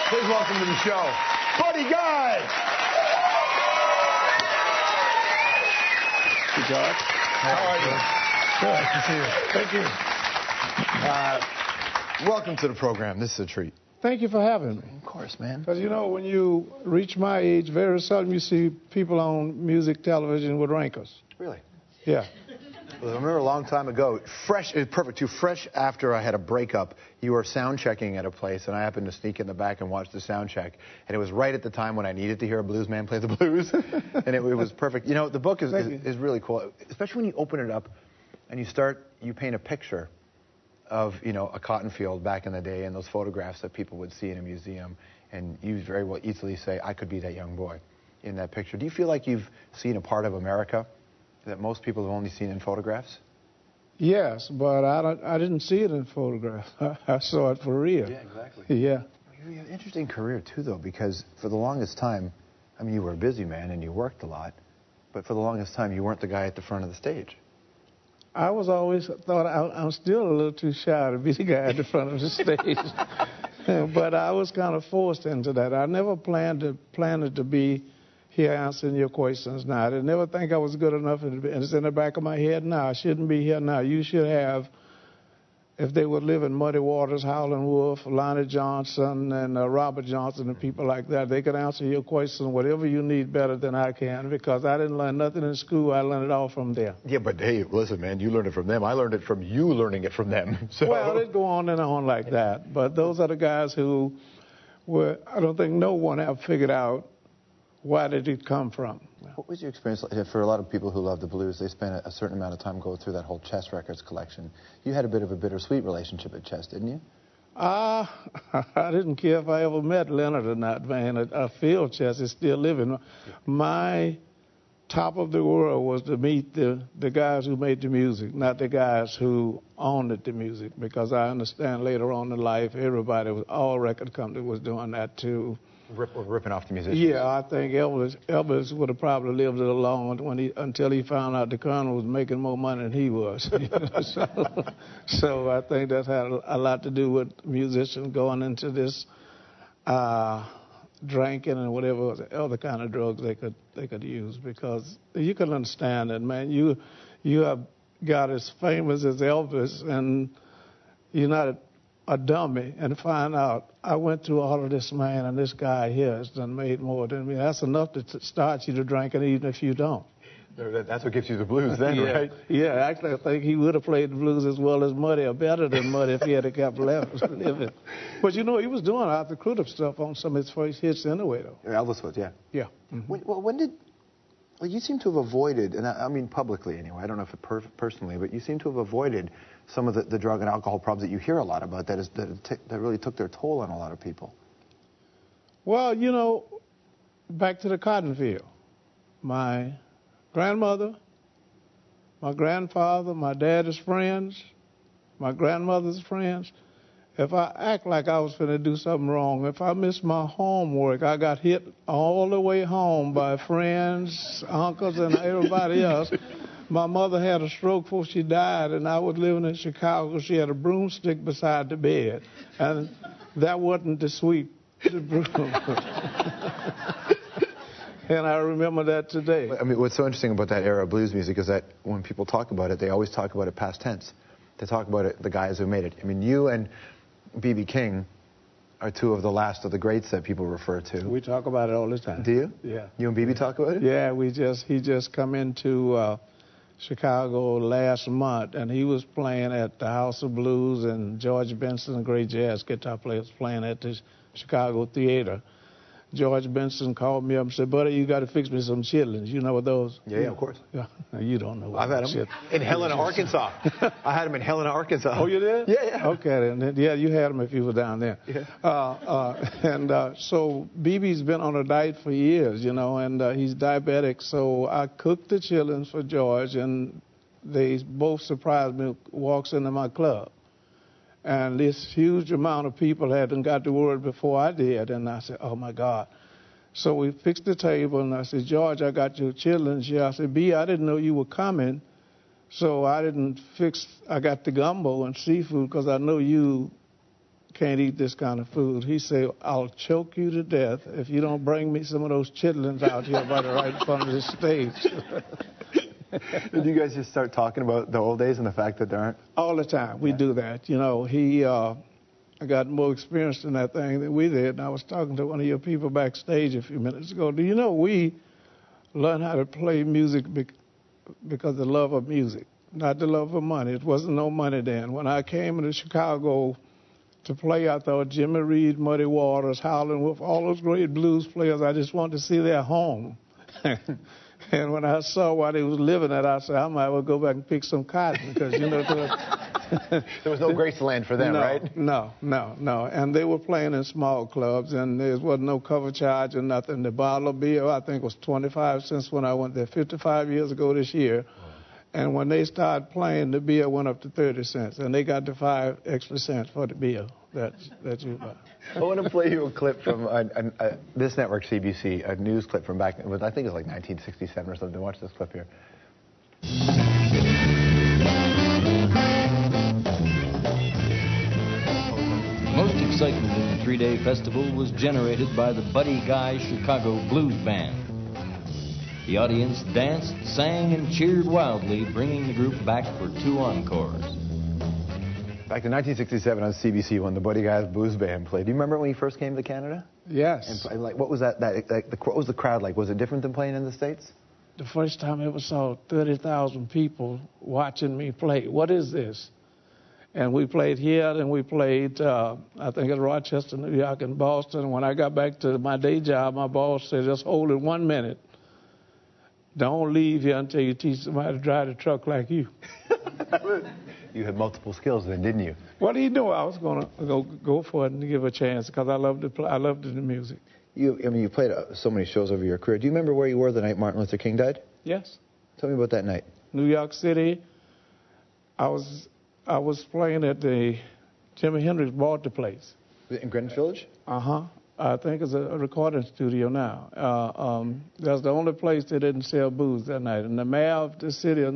Please welcome to the show, Buddy Guy. Hey, George. How are you? Good to see you. Thank you. Welcome to the program. This is a treat. Thank you for having me. Of course, man. Because, you know, when you reach my age, very seldom you see people on music television with wrinkles. Really? Yeah. Well, I remember a long time ago, fresh after I had a breakup, you were sound checking at a place, and I happened to sneak in the back and watch the sound check. And it was right at the time when I needed to hear a blues man play the blues. And it was perfect. You know, the book is really cool, especially when you open it up and you paint a picture of, you know, a cotton field back in the day and those photographs that people would see in a museum. And you very well easily say, I could be that young boy in that picture. Do you feel like you've seen a part of America that most people have only seen in photographs? Yes, but I didn't see it in photographs. I saw it for real. Yeah, exactly. Yeah. You have an interesting career, too, though, because for the longest time, I mean, you were a busy man and you worked a lot, but for the longest time, you weren't the guy at the front of the stage. I was always thought I'm still a little too shy to be the guy at the front of the stage. But I was kind of forced into that. I never planned it to be here answering your questions now. I didn't never think I was good enough, and it's in the back of my head now. I shouldn't be here now. You should have, if they would live in Muddy Waters, Howlin' Wolf, Lonnie Johnson, and Robert Johnson, and people like that, they could answer your question, whatever you need, better than I can, because I didn't learn nothing in school. I learned it all from them. Yeah, but hey, listen, man, you learned it from them. I learned it from you learning it from them. So. Well, it go on and on like that. But those are the guys who I don't think no one ever figured out why did it come from. What was your experience like? For a lot of people who love the blues, they spend a certain amount of time going through that whole Chess Records collection. You had a bit of a bittersweet relationship with Chess, didn't you? I didn't care if I ever met Leonard or not, man. I feel Chess is still living. My top of the world was to meet the guys who made the music, not the guys who owned the music, because I understand later on in life, all record companies was doing that too. Ripping off the musicians. Yeah, I think Elvis would have probably lived it alone until he found out the Colonel was making more money than he was. So I think that had a lot to do with musicians going into this drinking and whatever other kind of drugs they could use, because you can understand that, man. You have got as famous as Elvis, and you're not a dummy, and find out I went through all of this, man, and this guy here has done made more than me. That's enough to start you to drinking, even if you don't. That's what gives you the blues then, yeah. Right? Yeah, actually, I think he would have played the blues as well as Muddy, or better than Muddy, if he had kept living. But, you know, he was doing Arthur Crudup stuff on some of his first hits anyway, though. Elvis was, yeah. Yeah. Mm-hmm. Well, you seem to have avoided, and I mean publicly anyway, I don't know if it personally, but you seem to have avoided some of the drug and alcohol problems that you hear a lot about that really took their toll on a lot of people. Well, you know, back to the cotton field. My grandmother, my grandfather, my daddy's friends, my grandmother's friends, if I act like I was going to do something wrong, if I missed my homework, I got hit all the way home by friends, uncles, and everybody else. My mother had a stroke before she died, and I was living in Chicago. She had a broomstick beside the bed, and that wasn't to sweep the broom. And I remember that today. I mean, what's so interesting about that era of blues music is that when people talk about it, they always talk about it past tense. They talk about it, the guys who made it. I mean, you and B.B. King are two of the last of the greats that people refer to. We talk about it all the time. Do you? Yeah. You and B.B. talk about it? Yeah, he just come into Chicago last month, and he was playing at the House of Blues, and George Benson, a great jazz guitar player, was playing at the Chicago Theater. George Benson called me up and said, "Buddy, you got to fix me some chitlins." You know what those? Yeah, of course. Yeah, you don't know. I've had them in Helena, Arkansas. I had them in Helena, Arkansas. Oh, you did? Yeah. Okay, then. Yeah, you had them if you were down there. Yeah. So BB's been on a diet for years, you know, and he's diabetic. So I cooked the chitlins for George, and they both surprised me. Walks into my club. And this huge amount of people hadn't got the word before I did. And I said, oh, my God. So we fixed the table, and I said, George, I got your chitlins here. I said, B, I didn't know you were coming, so I got the gumbo and seafood because I know you can't eat this kind of food. He said, I'll choke you to death if you don't bring me some of those chitlins out here right in front of the stage. Did you guys just start talking about the old days and the fact that there aren't? All the time. We do that. You know, he got more experience in that thing than we did. And I was talking to one of your people backstage a few minutes ago. Do you know we learned how to play music because of the love of music, not the love of money. It wasn't no money then. When I came into Chicago to play, I thought Jimmy Reed, Muddy Waters, Howlin' Wolf, all those great blues players, I just wanted to see their home. And when I saw what they was living at, I said, I might well go back and pick some cotton, because, you know, there was no Graceland for them, right? No. And they were playing in small clubs, and there wasn't no cover charge or nothing. The bottle of beer, I think, was 25 cents when I went there 55 years ago this year. And when they started playing, the beer went up to 30 cents, and they got the 5 extra cents for the beer that you buy. I want to play you a clip from this network, CBC, a news clip from back, I think it was like 1967 or something. Watch this clip here. Most excitement in the 3-day festival was generated by the Buddy Guy Chicago Blues Band. The audience danced, sang, and cheered wildly, bringing the group back for 2 encores. Back in 1967 on CBC when the Buddy Guys Blues Band played. Do you remember when you first came to Canada? Yes. And like, what was that what was the crowd like? Was it different than playing in the States? The first time I ever saw 30,000 people watching me play. What is this? And we played here, and we played, I think, in Rochester, New York, and Boston. When I got back to my day job, my boss said, just hold it 1 minute. Don't leave here until you teach somebody to drive the truck like you. You had multiple skills then, didn't you? What do you know? I was going to go for it and give a chance because I loved it. I loved the music. You played so many shows over your career. Do you remember where you were the night Martin Luther King died? Yes. Tell me about that night. New York City. I was playing at the Jimi Hendrix bought the place. In Greenwich Village? Uh-huh. I think it's a recording studio now. That's the only place they didn't sell booze that night. And the mayor of the city of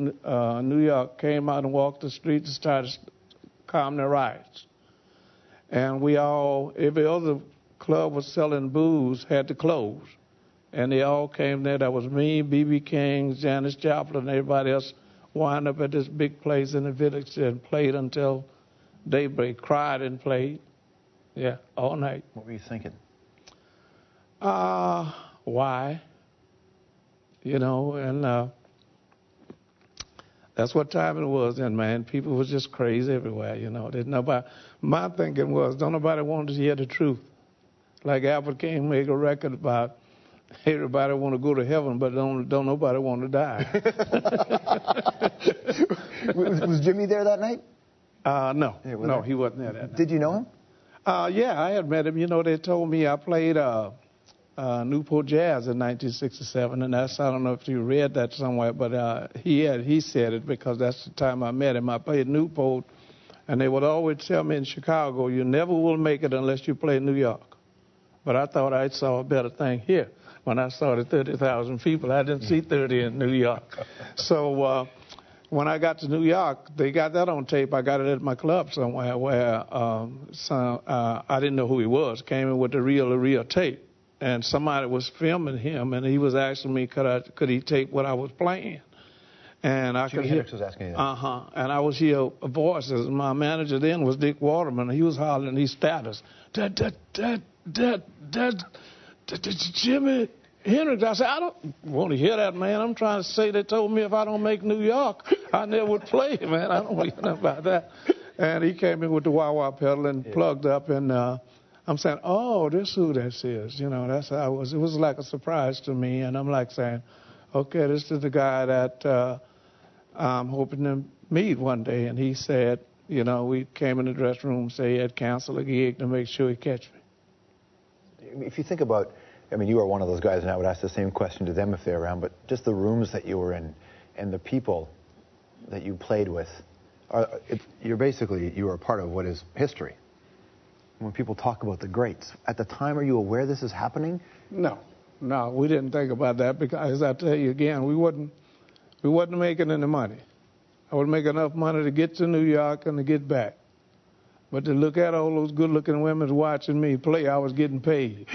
New York came out and walked the streets and started calming the riots. And every other club was selling booze, had to close. And they all came there. That was me, B.B. King, Janis Joplin, and everybody else wound up at this big place in the village and played until daybreak, cried and played. Yeah, all night. What were you thinking? Why? You know, and that's what time it was then, man. People was just crazy everywhere, you know. My thinking was, don't nobody want to hear the truth. Like Albert King made a record about everybody want to go to heaven, but don't nobody want to die. Was Jimmy there that night? No. No, he wasn't there that night. Did you know him? Yeah, I had met him. You know, they told me I played Newport Jazz in 1967, and I don't know if you read that somewhere, but he said it because that's the time I met him. I played Newport, and they would always tell me in Chicago, you never will make it unless you play New York. But I thought I saw a better thing here. When I saw the 30,000 people, I didn't see 30 in New York. So when I got to New York, they got that on tape. I got it at my club somewhere where I didn't know who he was, came in with the real tape. And somebody was filming him, and he was asking me, could he tape what I was playing? And I could hear. Was asking you that. And I was hear voices. My manager then was Dick Waterman, and he was hollering these status. Jimmy Hendrix. I said, I don't want to hear that, man. I'm trying to say they told me if I don't make New York, I never would play, man. I don't want to hear nothing about that. And he came in with the wah-wah pedal and plugged up, and I'm saying, oh, this who this is. You know, that's how it was. It was like a surprise to me, and I'm like saying, okay, this is the guy that I'm hoping to meet one day. And he said, you know, we came in the dressing room and said he had canceled a gig to make sure he catch me. If you think about, I mean, you are one of those guys, and I would ask the same question to them if they're around, but just the rooms that you were in and the people that you played with, you were a part of what is history. When people talk about the greats, at the time, are you aware this is happening? No, we didn't think about that because, as I tell you again, we wasn't making any money. I would make enough money to get to New York and to get back. But to look at all those good-looking women watching me play, I was getting paid.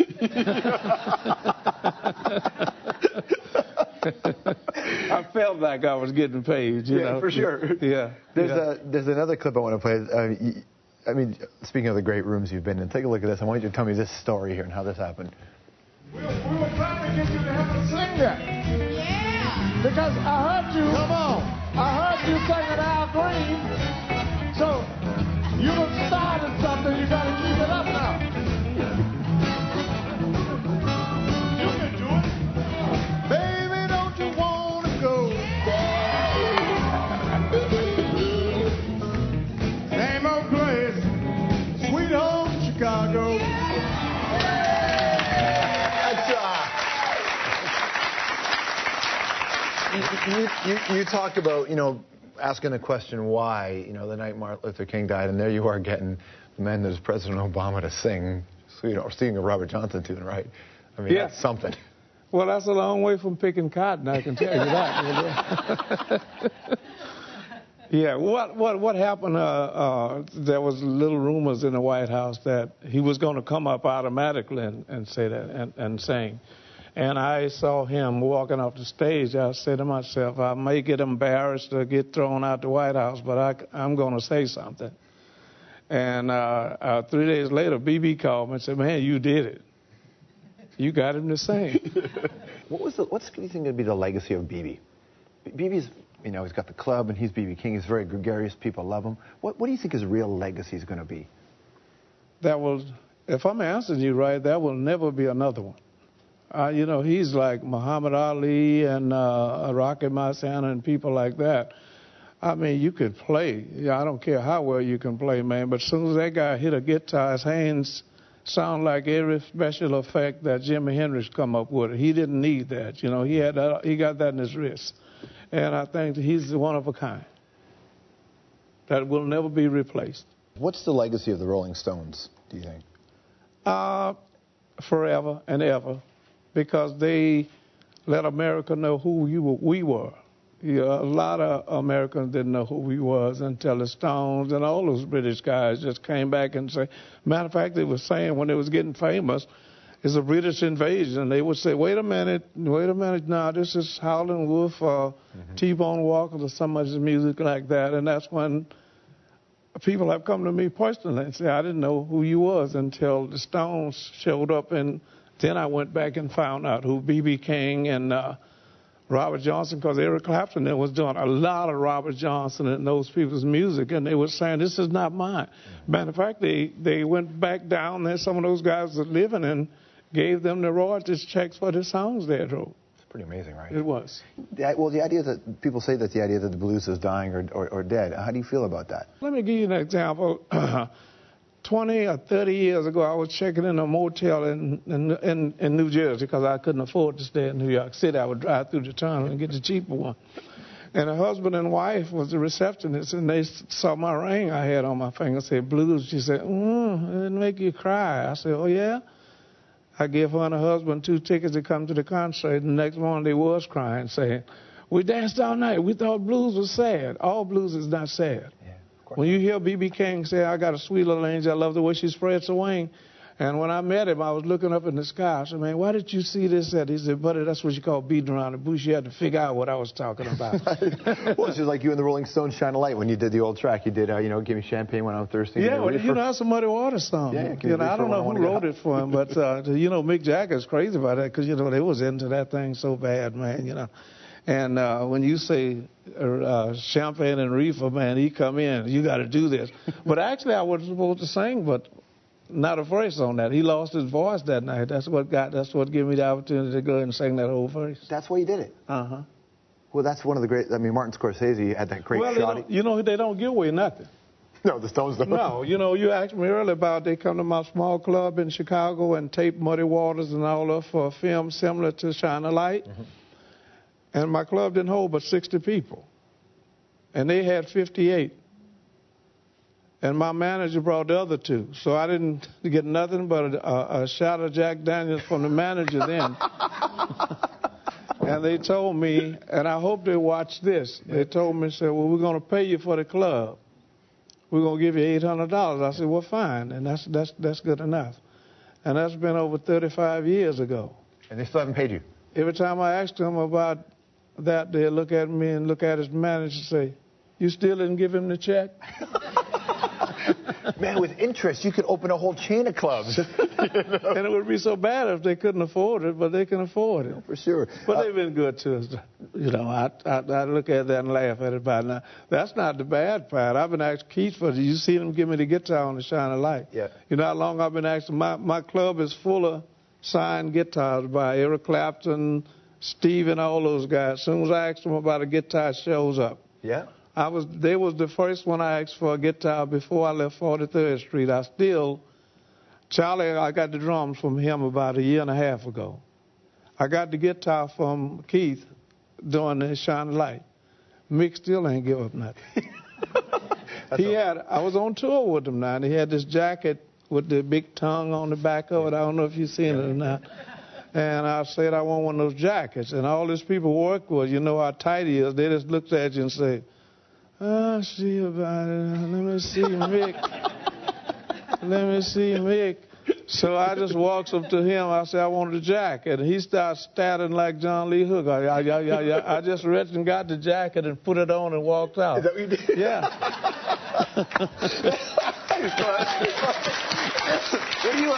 I felt like I was getting paid, you know. For sure. Yeah. There's another clip I want to play. I mean, speaking of the great rooms you've been in, take a look at this. I want you to tell me this story here and how this happened. We were trying to get you to have a sing that. Yeah. Because I heard you. Come on. I heard you singing Al Green. So you have started something. You got to keep it up now. You can do it. Baby, don't you want to go? Same old place. Sweet home Chicago. You talked about, asking the question why, the night Martin Luther King died, and there you are getting the man that is President Obama to sing, or singing a Robert Johnson tune, right? I mean, that's something. Well, that's a long way from picking cotton, I can tell you that. Yeah, what happened, there was little rumors in the White House that he was going to come up automatically and say that and sing. And I saw him walking off the stage. I said to myself, I may get embarrassed or get thrown out the White House, but I'm going to say something. And 3 days later, B.B. called me and said, man, you did it. You got him to sing. What do you think would be the legacy of B.B.? B.B.'s, he's got the club and he's B.B. King. He's very gregarious. People love him. What do you think his real legacy is going to be? If I'm answering you right, there will never be another one. He's like Muhammad Ali and Rocky Marciano and people like that. I mean, you could play. I don't care how well you can play, man, but as soon as that guy hit a guitar, his hands sound like every special effect that Jimi Hendrix come up with. He didn't need that. He got that in his wrist. And I think he's one of a kind that will never be replaced. What's the legacy of the Rolling Stones, do you think? Forever and ever. Because they let America know who we were. A lot of Americans didn't know who we was until the Stones and all those British guys just came back and say, matter of fact, they were saying when they was getting famous, it's a British invasion. They would say, wait a minute, now this is Howlin' Wolf or T-Bone Walker or some of the music like that. And that's when people have come to me personally and say, I didn't know who you was until the Stones showed up. And then I went back and found out who B.B. King and Robert Johnson, because Eric Clapton was doing a lot of Robert Johnson and those people's music, and they were saying, this is not mine. Matter of fact, they went back down there, some of those guys were living, and gave them the royalties checks for the songs they had wrote. It's pretty amazing, right? It was. Well, the idea that people say that the idea that the blues is dying or dead, how do you feel about that? Let me give you an example. 20 or 30 years ago, I was checking in a motel in New Jersey because I couldn't afford to stay in New York City. I would drive through the tunnel and get the cheaper one. And a husband and wife was the receptionist, and they saw my ring I had on my finger, said blues. She said, it'll make you cry. I said, oh, yeah? I gave her and her husband 2 tickets to come to the concert. The next morning, they was crying, saying, we danced all night. We thought blues was sad. All blues is not sad. When you hear B.B. King say, I got a sweet little angel, I love the way she spreads her wing. And when I met him, I was looking up in the sky. I said, man, why did you see this at? He said, buddy, that's what you call beating around the bush. You had to figure out what I was talking about. Well, it's just like you and the Rolling Stones, Shine a Light, when you did the old track. You did, Give Me Champagne When I'm Thirsty. Yeah, well, that's a Muddy Waters song. Yeah, I don't know who wrote it for him, but, Mick Jagger's crazy about that because, they was into that thing so bad, man, And when you say champagne and reefer, man, he come in, you got to do this. But actually, I was supposed to sing, but not a verse on that. He lost his voice that night. That's what gave me the opportunity to go ahead and sing that whole verse. That's why you did it? Uh-huh. Well, that's one of the great, Martin Scorsese had that great shot. They don't give away nothing. No, the Stones don't. No, you asked me earlier about they come to my small club in Chicago and tape Muddy Waters and all that for a film similar to Shine a Light. Mm-hmm. And my club didn't hold but 60 people. And they had 58. And my manager brought the other 2. So I didn't get nothing but a shot of Jack Daniels from the manager then. And they told me, and I hope they watch this, they told me, said, well, we're going to pay you for the club. we're going to give you $800. I said, well, fine, and that's good enough. And that's been over 35 years ago. And they still haven't paid you? Every time I ask them about that, they look at me and look at his manager and say, you still didn't give him the check? Man, with interest, you could open a whole chain of clubs. You know? And it would be so bad if they couldn't afford it, but they can afford it. For sure. But they've been good to us. You know, I look at that and laugh at it about now. That's not the bad part. I've been asking Keith for it. You see him give me the guitar on the Shining Light. Yeah. You know how long I've been asking? My club is full of signed guitars by Eric Clapton, Steve, and all those guys. As soon as I ask them about a guitar, it shows up. Yeah. They was the first one I asked for a guitar before I left 43rd Street. Charlie, I got the drums from him about a year and a half ago. I got the guitar from Keith during the Shining Light. Mick still ain't give up nothing. I was on tour with him now, and he had this jacket with the big tongue on the back of it. I don't know if you've seen it or not. And I said, I want one of those jackets. And all these people work with, you know how tight he is. They just looked at you and say, I'll see about it. Let me see Mick. Let me see Mick. So I just walks up to him. I said, I want the jacket. And he starts staring like John Lee Hooker. I just reached and got the jacket and put it on and walked out. Is that what you did? Yeah. What do you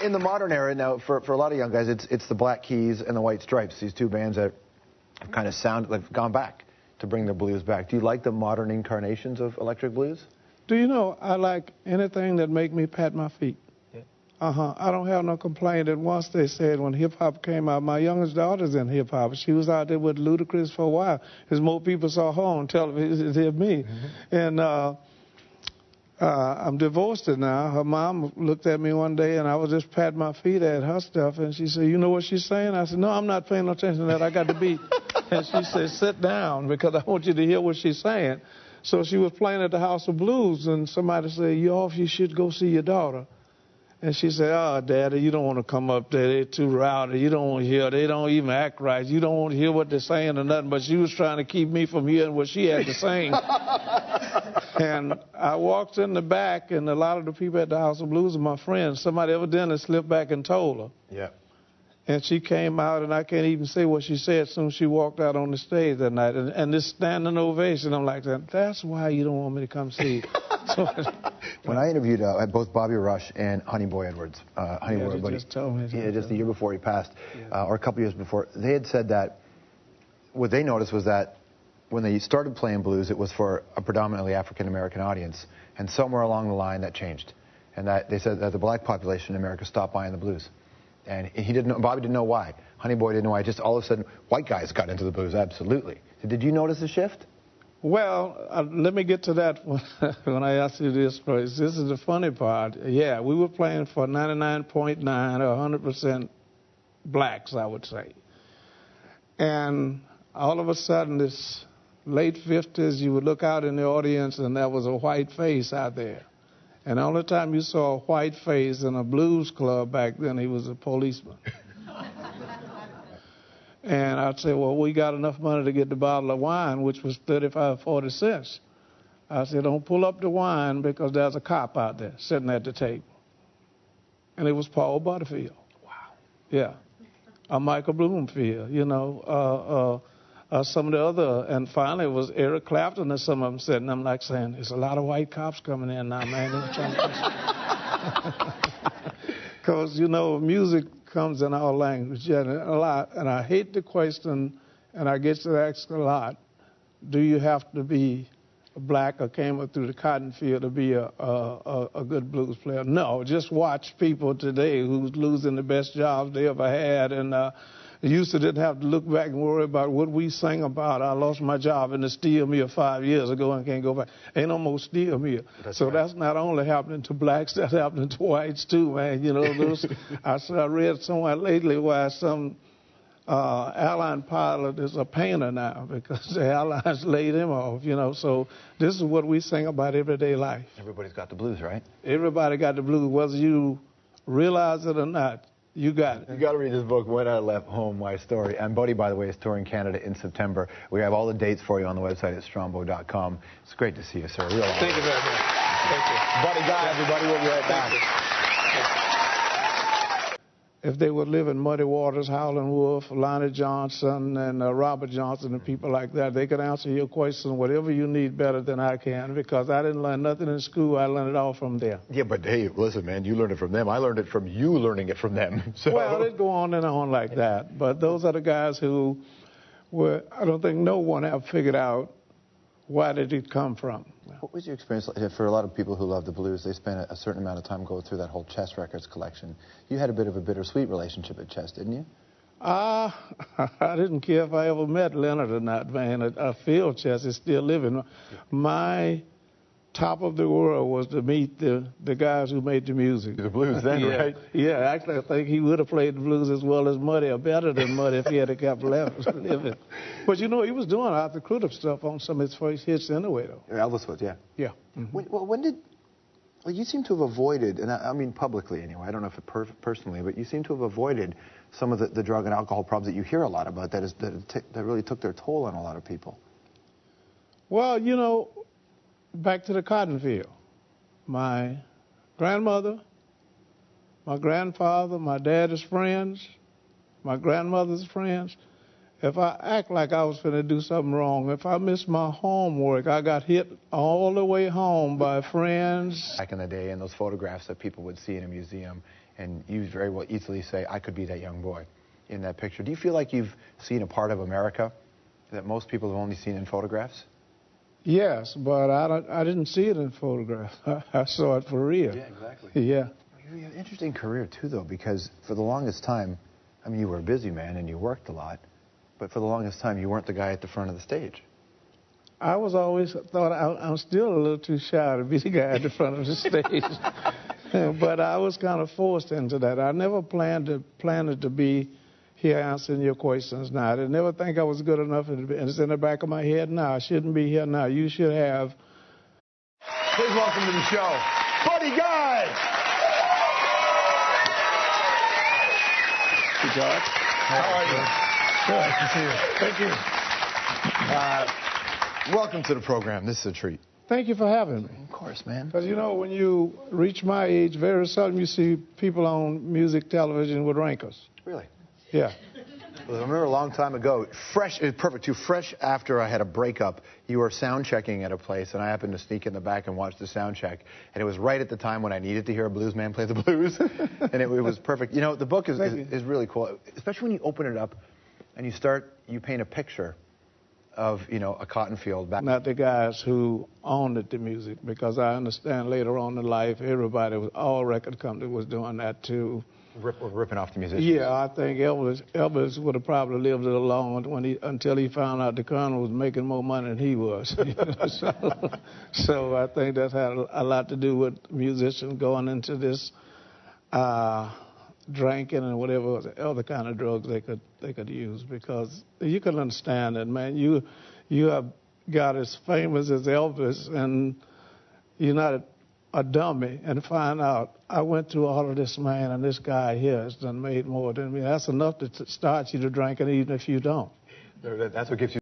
in the modern era now, for a lot of young guys, it's the Black Keys and the White Stripes, these two bands that have kind of have gone back to bring the blues back. Do you like the modern incarnations of electric blues? Do you know, I like anything that make me pat my feet. Yeah. I don't have no complaint. And once they said when hip-hop came out, my youngest daughter's in hip-hop. She was out there with Ludacris for a while. Because more people saw her on television than me. Mm-hmm. And I'm divorced now. Her mom looked at me one day, and I was just patting my feet at her stuff, and she said, you know what she's saying? I said, no, I'm not paying no attention to that. I got the beat. And she said, sit down, because I want you to hear what she's saying. So she was playing at the House of Blues, and somebody said, you should go see your daughter. And she said, oh, Daddy, you don't want to come up there. They're too rowdy. You don't want to hear. They don't even act right. You don't want to hear what they're saying or nothing. But she was trying to keep me from hearing what she had to sing. And I walked in the back, and a lot of the people at the House of Blues are my friends. Somebody evidently slipped back and told her. Yeah. And she came out, and I can't even say what she said as soon as she walked out on the stage that night. And this standing ovation, I'm like, that's why you don't want me to come see you. When I interviewed both Bobby Rush and Honey Boy Edwards, just told me just the year before he passed, or a couple years before, they had said that what they noticed was that when they started playing blues, it was for a predominantly African-American audience, and somewhere along the line that changed. And that they said that the black population in America stopped buying the blues. And he didn't know, Bobby didn't know why. Honey Boy didn't know why. Just all of a sudden, white guys got into the blues, absolutely. Did you notice a shift? Well, let me get to that when I ask you this first. This is the funny part. Yeah, we were playing for 99.9 or 100% blacks, I would say. And all of a sudden, this late 50s, you would look out in the audience, and there was a white face out there. And the only time you saw a white face in a blues club back then, he was a policeman. And I'd say, well, we got enough money to get the bottle of wine, which was 35, 40 cents. I said, don't pull up the wine because there's a cop out there sitting at the table. And it was Paul Butterfield. Wow. Yeah. Michael Bloomfield, some of the other, and finally it was Eric Clapton and some of them said, and I'm like saying, there's a lot of white cops coming in now, man. Because, music comes in all languages, and a lot, and I hate the question, and I get to ask a lot, do you have to be black or came up through the cotton field to be a good blues player? No, just watch people today who's losing the best jobs they ever had, and used to didn't have to look back and worry about what we sang about. I lost my job in the steel mill 5 years ago and can't go back. Ain't no more steel mill. That's not only happening to blacks, that's happening to whites too, man. I read somewhere lately why some airline pilot is a painter now because the airlines laid him off, So this is what we sing about everyday life. Everybody's got the blues, right? Everybody got the blues, whether you realize it or not. You got it. You got to read this book, When I Left Home, My Story. And Buddy, by the way, is touring Canada in September. We have all the dates for you on the website at strombo.com. It's great to see you, sir. Real Thank you very much. Thank you. Buddy Guy, everybody. We'll be right back. If they would live in Muddy Waters, Howlin' Wolf, Lonnie Johnson, and Robert Johnson and people like that, they could answer your question, whatever you need, better than I can, because I didn't learn nothing in school. I learned it all from them. Yeah, but hey, listen, man, you learned it from them. I learned it from you learning it from them. So. Well, it go on and on like that. But those are the guys who were, I don't think no one ever figured out why did it come from. What was your experience like? For a lot of people who love the blues, they spend a certain amount of time going through that whole Chess Records collection. You had a bit of a bittersweet relationship with Chess, didn't you? I didn't care if I ever met Leonard or not, man. I feel Chess is still living. My top of the world was to meet the guys who made the music. The blues then, yeah, right? Yeah, actually, I think he would have played the blues as well as Muddy, or better than Muddy, if he had kept living. But, you know, he was doing Arthur Crudup stuff on some of his first hits anyway, though. Elvis was, yeah. Yeah. Mm-hmm. Well, you seem to have avoided, and I mean publicly anyway, I don't know if it personally, but you seem to have avoided some of the drug and alcohol problems that you hear a lot about that really took their toll on a lot of people. Well, you know, back to the cotton field. My grandmother, my grandfather, my daddy's friends, my grandmother's friends, if I act like I was going to do something wrong, if I missed my homework, I got hit all the way home by friends. Back in the day, in those photographs that people would see in a museum, and you very well easily say, I could be that young boy in that picture. Do you feel like you've seen a part of America that most people have only seen in photographs? Yes, but I didn't see it in photographs. I saw it for real. Yeah, exactly. Yeah. You have an interesting career, too, though, because for the longest time, I mean, you were a busy man and you worked a lot, but for the longest time, you weren't the guy at the front of the stage. I was always thought I'm still a little too shy to be the guy at the front of the stage. But I was kind of forced into that. I never planned it to be here answering your questions now. I didn't never think I was good enough, and it's in the back of my head now. I shouldn't be here now. You should have. Please welcome to the show, Buddy Guy. Hey, George. How are you? Good. Nice to see you. Thank you. Welcome to the program. This is a treat. Thank you for having me. Of course, man. Because, you know, when you reach my age, very seldom you see people on music television with rankles. Really? Yeah. Well, I remember a long time ago, perfect, too fresh after I had a breakup, you were sound checking at a place, and I happened to sneak in the back and watch the sound check. And it was right at the time when I needed to hear a blues man play the blues. And it was perfect. You know, the book is really cool, especially when you open it up and you paint a picture of, you know, a cotton field. Not the guys who owned the music, because I understand later on in life, all record companies was doing that too. Ripping off the musicians. Yeah, I think Elvis would have probably lived it alone until he found out the Colonel was making more money than he was. So I think that had a lot to do with musicians going into this drinking and whatever other kind of drugs they could use, because you can understand it, man. You have got as famous as Elvis, and you're not a dummy, and find out I went through all of this, man, and this guy here has done made more than me. That's enough to start you to drinking, even if you don't. That's what gives you